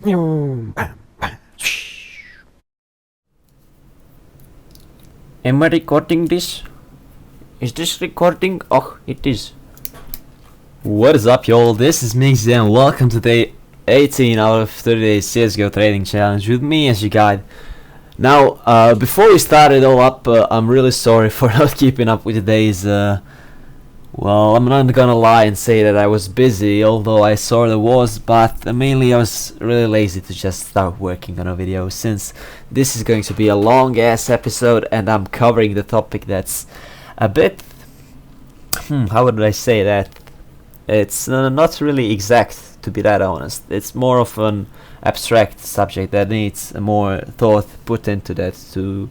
Am I recording this? Is this recording? Oh, it is. What is up, y'all? This is mYxZje and welcome to day 18 out of 30 days CSGO trading challenge with me as your guide. Now, before we start it all up, I'm really sorry for not keeping up with the days. Well, I'm not gonna lie and say that I was busy, although I sorta was, but mainly I was really lazy to just start working on a video, since this is going to be a long ass episode and I'm covering the topic that's a bit, how would I say that? It's not really exact, to be that honest. It's more of an abstract subject that needs more thought put into that to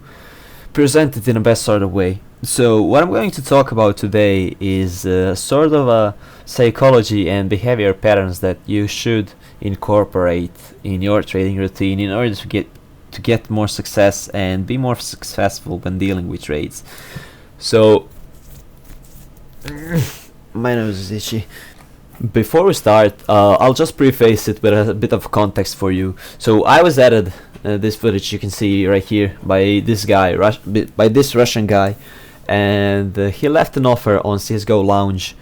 present it in the best sort of way. So what I'm going to talk about today is sort of a psychology and behavior patterns that you should incorporate in your trading routine in order to get more success and be more successful when dealing with trades. So my nose is itchy. Before we start, I'll just preface it with a bit of context for you. So I was added this footage you can see right here by this guy, by this Russian guy, and he left an offer on CSGO Lounge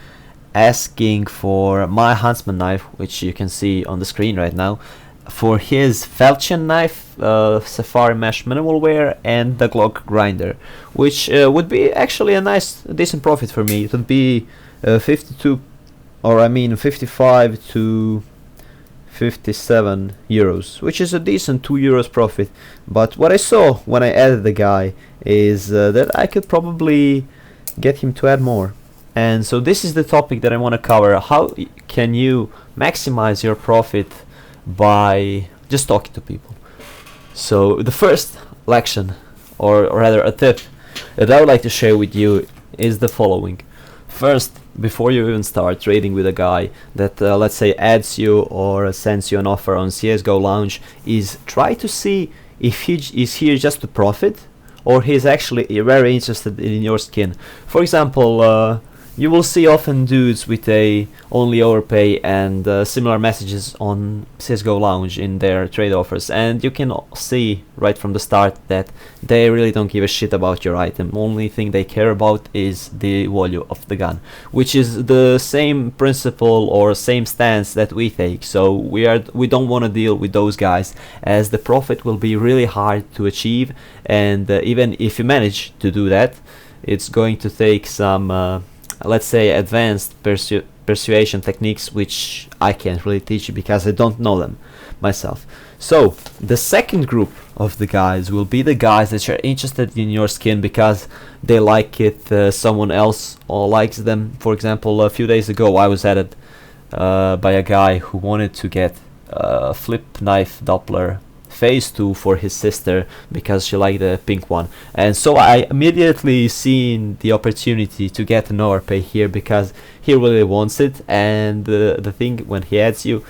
asking for my huntsman knife, which you can see on the screen right now, for his falchion knife, safari mesh minimal wear, and the Glock grinder, which would be actually a nice decent profit for me. It would be 55 to 57 euros, which is a decent 2 euros profit. But what I saw when I added the guy is that I could probably get him to add more. And so this is the topic that I want to cover. How can you maximize your profit by just talking to people? So the first lection, or rather a tip that I would like to share with you is the following. First, before you even start trading with a guy that let's say adds you or sends you an offer on CSGO Lounge, is try to see if he is here just to profit or he's actually very interested in your skin. For example, you will see often dudes with a only overpay and similar messages on CSGO Lounge in their trade offers, and you can see right from the start that they really don't give a shit about your item. Only thing they care about is the value of the gun, which is the same principle or same stance that we take. So we don't want to deal with those guys, as the profit will be really hard to achieve, and even if you manage to do that, it's going to take some let's say advanced persuasion techniques, which I can't really teach you because I don't know them myself. So the second group of the guys will be the guys that are interested in your skin because they like it, someone else or likes them. For example, a few days ago I was added by a guy who wanted to get flip knife Doppler phase 2 for his sister because she liked the pink one, and so I immediately seen the opportunity to get an overpay here because he really wants it. And the thing when he adds you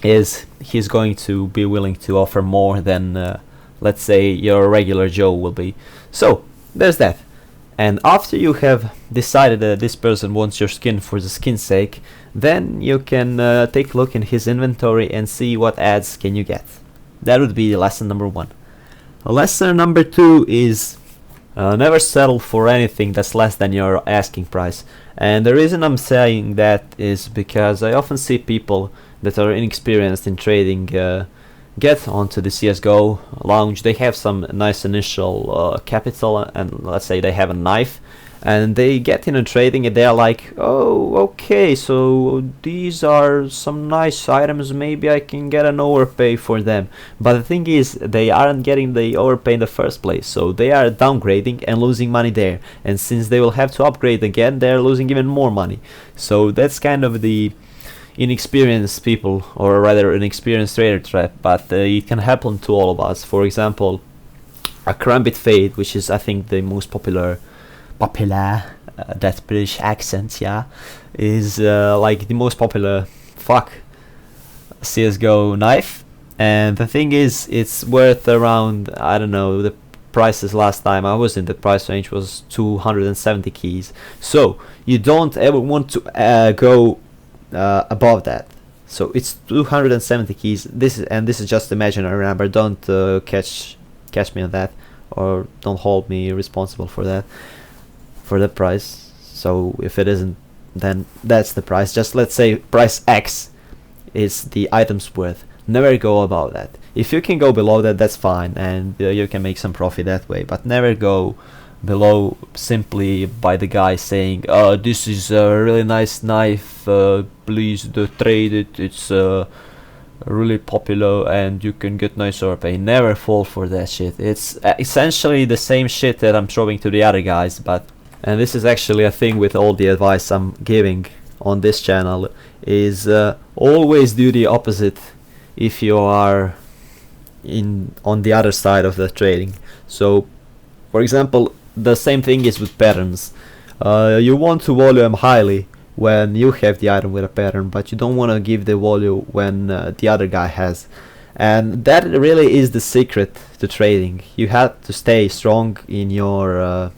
is he's going to be willing to offer more than let's say your regular Joe will be. So there's that. And after you have decided that this person wants your skin for the skin's sake, then you can take a look in his inventory and see what ads can you get. That would be lesson number 1. Lesson number 2 is never settle for anything that's less than your asking price. And the reason I'm saying that is because I often see people that are inexperienced in trading get onto the CSGO Lounge. They have some nice initial capital, and let's say they have a knife, and they get into trading and they're like, oh, okay, so these are some nice items, maybe I can get an overpay for them. But the thing is, they aren't getting the overpay in the first place, so they are downgrading and losing money there, and since they will have to upgrade again, they're losing even more money. So that's kind of the inexperienced people, or rather an experienced trader trap, but it can happen to all of us. For example, a Karambit Fade, which is I think the most popular that British accent, yeah, is like the most popular CSGO knife. And the thing is, it's worth around, I don't know, the prices last time I was in the price range was 270 keys. So you don't ever want to go above that. So it's 270 keys. This is just imaginary number. Don't catch me on that, or don't hold me responsible for that, for the price. So if it isn't, then that's the price. Just let's say price X is the item's worth. Never go above that. If you can go below that, that's fine, and you can make some profit that way, but never go below simply by the guy saying, this is a really nice knife, please trade it, it's really popular and you can get nicer pay. Never fall for that shit. It's essentially the same shit that I'm throwing to the other guys, and this is actually a thing with all the advice I'm giving on this channel, is always do the opposite if you are on the other side of the trading. So for example, the same thing is with patterns. You want to value them highly when you have the item with a pattern, but you don't want to give the value when the other guy has. And that really is the secret to trading. You have to stay strong in your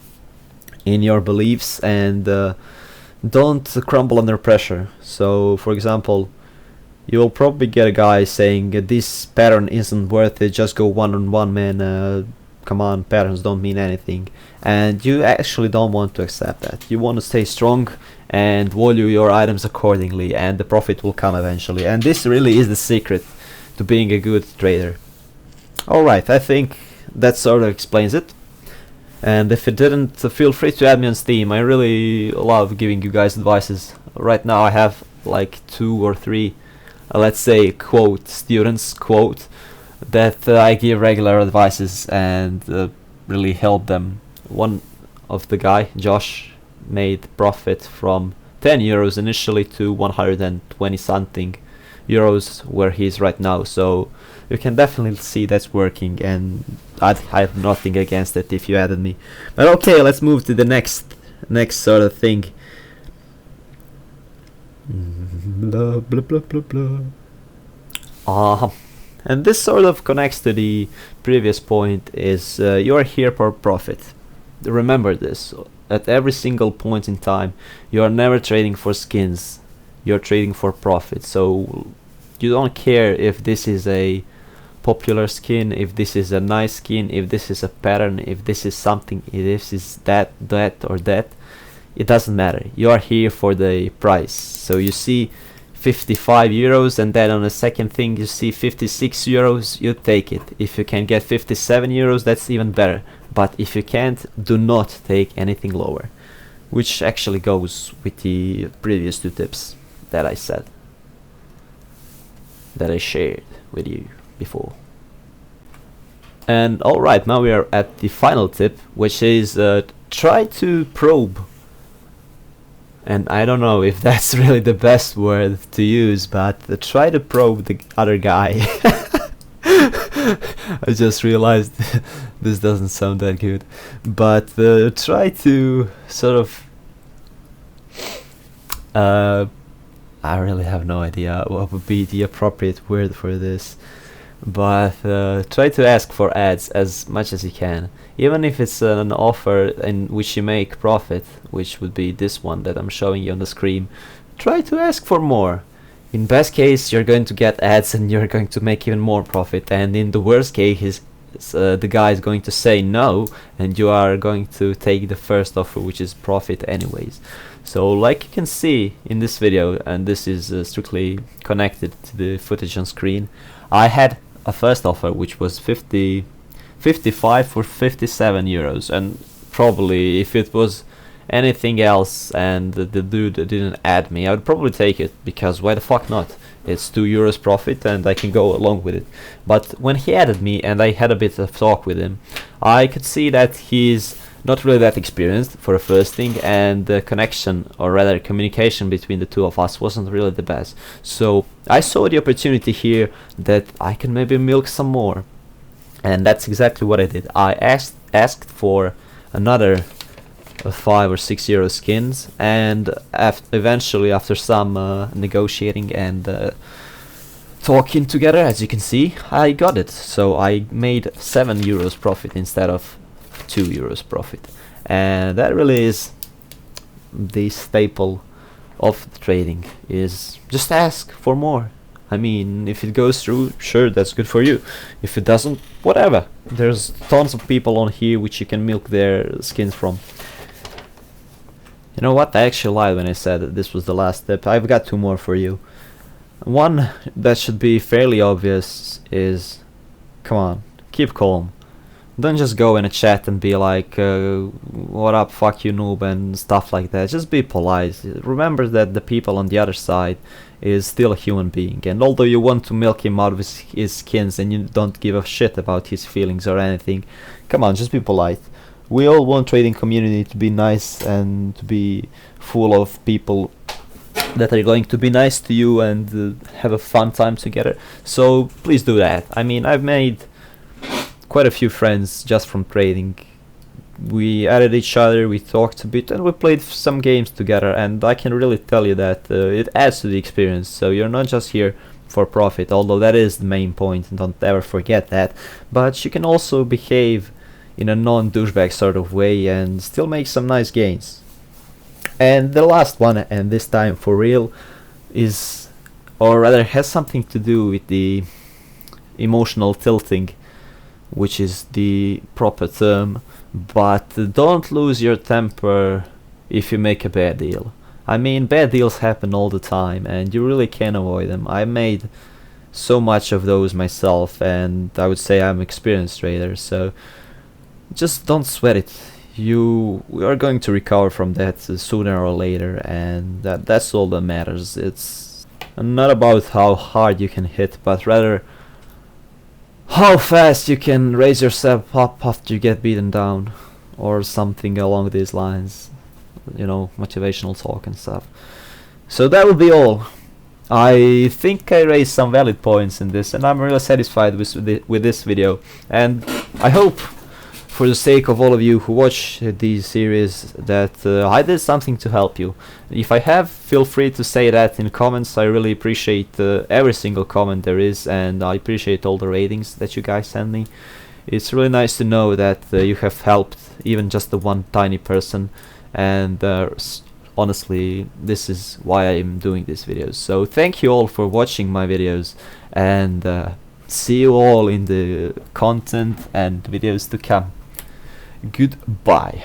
beliefs, and don't crumble under pressure. So for example, you'll probably get a guy saying this pattern isn't worth it, just go one-on-one, man, come on, patterns don't mean anything. And you actually don't want to accept that. You want to stay strong and value your items accordingly, and the profit will come eventually. And this really is the secret to being a good trader. Alright, I think that sort of explains it. And if it didn't, feel free to add me on Steam. I really love giving you guys advices. Right now I have like 2 or 3 let's say students that I give regular advices and really help them. One of the guy, Josh, made profit from 10 euros initially to 120 something euros where he is right now. So you can definitely see that's working, and I have nothing against it if you added me. But okay, let's move to the next sort of thing. Blah blah blah blah blah. And this sort of connects to the previous point, is you are here for profit. Remember this, at every single point in time you are never trading for skins, you're trading for profit. So you don't care if this is a popular skin, if this is a nice skin, if this is a pattern, if this is something, if this is that or that. It doesn't matter. You are here for the price. So you see 55 euros, and then on the second thing you see 56 euros, you take it. If you can get 57 euros, that's even better. But if you can't, do not take anything lower. Which actually goes with the previous 2 tips that I said, that I shared with you before. And alright, now we are at the final tip, which is try to probe. And I don't know if that's really the best word to use, but try to probe the other guy. I just realized this doesn't sound that good, but try to sort of I really have no idea what would be the appropriate word for this, but try to ask for ads as much as you can, even if it's an offer in which you make profit, which would be this one that I'm showing you on the screen. Try to ask for more. In best case, you're going to get ads and you're going to make even more profit, and in the worst case, the guy is going to say no, and you are going to take the first offer, which is profit anyways. So like you can see in this video, and this is strictly connected to the footage on screen, I had a first offer which was 55 for 57 euros, and probably if it was anything else and the dude didn't add me, I would probably take it, because why the fuck not? It's 2 euros profit and I can go along with it. But when he added me and I had a bit of talk with him, I could see that he's not really that experienced for the first thing, and the connection, or rather communication between the two of us, wasn't really the best. So I saw the opportunity here that I can maybe milk some more, and that's exactly what I did. I asked for another 5 or 6 euro skins, and eventually after some negotiating and talking together, as you can see, I got it. So I made 7 euros profit instead of 2 euros profit, and that really is the staple of the trading, is just ask for more. I mean, if it goes through, sure, that's good for you. If it doesn't, whatever. There's tons of people on here which you can milk their skins from. You know what? I actually lied when I said that this was the last step. I've got two more for you. One that should be fairly obvious is, come on, keep calm. Don't just go in a chat and be like, what up, fuck you noob, and stuff like that. Just be polite. Remember that the people on the other side is still a human being, and although you want to milk him out of his skins and you don't give a shit about his feelings or anything, come on, just be polite. We all want trading community to be nice and to be full of people that are going to be nice to you and have a fun time together. So please do that. I mean, I've made quite a few friends just from trading. We added each other, we talked a bit, and we played some games together, and I can really tell you that it adds to the experience. So you're not just here for profit, although that is the main point, and don't ever forget that, but you can also behave in a non-douchebag sort of way and still make some nice gains. And the last one, and this time for real, is, or rather has something to do with the emotional tilting, which is the proper term, but don't lose your temper if you make a bad deal. I mean, bad deals happen all the time and you really can't avoid them. I made so much of those myself, and I would say I'm an experienced trader, so just don't sweat it. We are going to recover from that sooner or later, and that's all that matters. It's not about how hard you can hit, but rather how fast you can raise yourself up after you get beaten down, or something along these lines. You know, motivational talk and stuff. So that will be all. I think I raised some valid points in this, and I'm really satisfied with this video, and I hope, for the sake of all of you who watch these series, that I did something to help you. If I have, feel free to say that in comments. I really appreciate every single comment there is, and I appreciate all the ratings that you guys send me. It's really nice to know that you have helped even just the one tiny person, and honestly, this is why I'm doing these videos. So thank you all for watching my videos, and see you all in the content and videos to come. Goodbye.